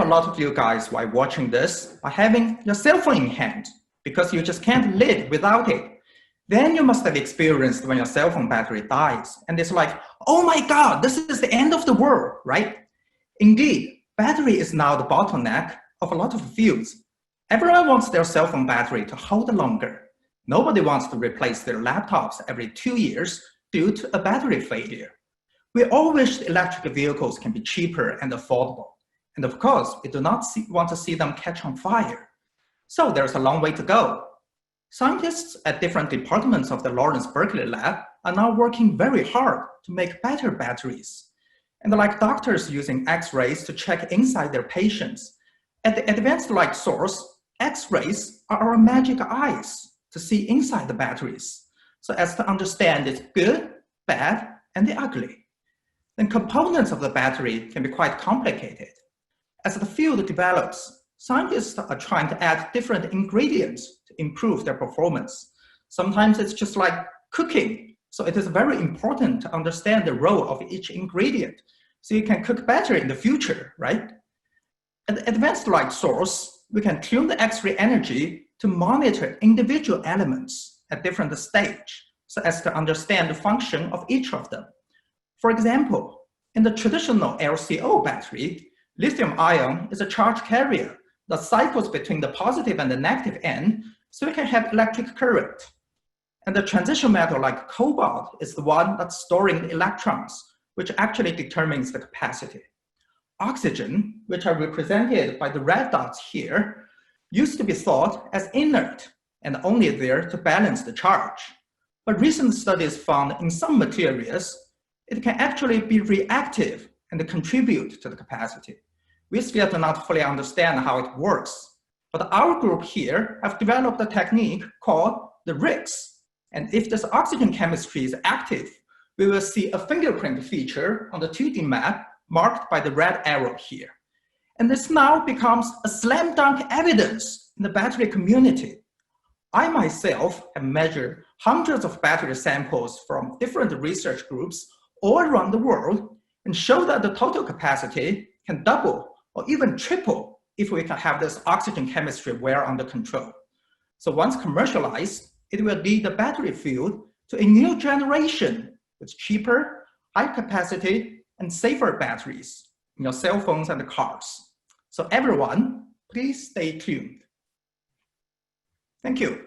lot of you guys, while watching this, are having your cell phone in hand because you just can't live without it. Then you must have experienced when your cell phone battery dies. And it's like, oh my God, this is the end of the world, right? Indeed, battery is now the bottleneck of a lot of fields. Everyone wants their cell phone battery to hold longer. Nobody wants to replace their laptops every 2 years due to a battery failure. We all wish electric vehicles can be cheaper and affordable. And of course, we do not want to see them catch on fire. So there's a long way to go. Scientists at different departments of the Lawrence Berkeley lab are now working very hard to make better batteries. And like doctors using X-rays to check inside their patients, at the advanced light source, X-rays are our magic eyes to see inside the batteries, so as to understand its good, bad, and the ugly. Then components of the battery can be quite complicated. As the field develops, scientists are trying to add different ingredients to improve their performance. Sometimes it's just like cooking, so it is very important to understand the role of each ingredient so you can cook better in the future, right? At the advanced light source, we can tune the X-ray energy to monitor individual elements at different stages so as to understand the function of each of them. For example, in the traditional LCO battery, lithium ion is a charge carrier that cycles between the positive and the negative end so we can have electric current. And the transition metal like cobalt is the one that's storing the electrons, which actually determines the capacity. Oxygen, which are represented by the red dots here, used to be thought as inert and only there to balance the charge. But recent studies found in some materials, it can actually be reactive and contribute to the capacity. We still do not fully understand how it works, but our group here have developed a technique called the RIX. And if this oxygen chemistry is active, we will see a fingerprint feature on the 2D map marked by the red arrow here. And this now becomes a slam dunk evidence in the battery community. I myself have measured hundreds of battery samples from different research groups all around the world and show that the total capacity can double or even triple if we can have this oxygen chemistry well under control. So once commercialized, it will lead the battery field to a new generation with cheaper, high capacity, and safer batteries in your cell phones and cars. So everyone, please stay tuned. Thank you.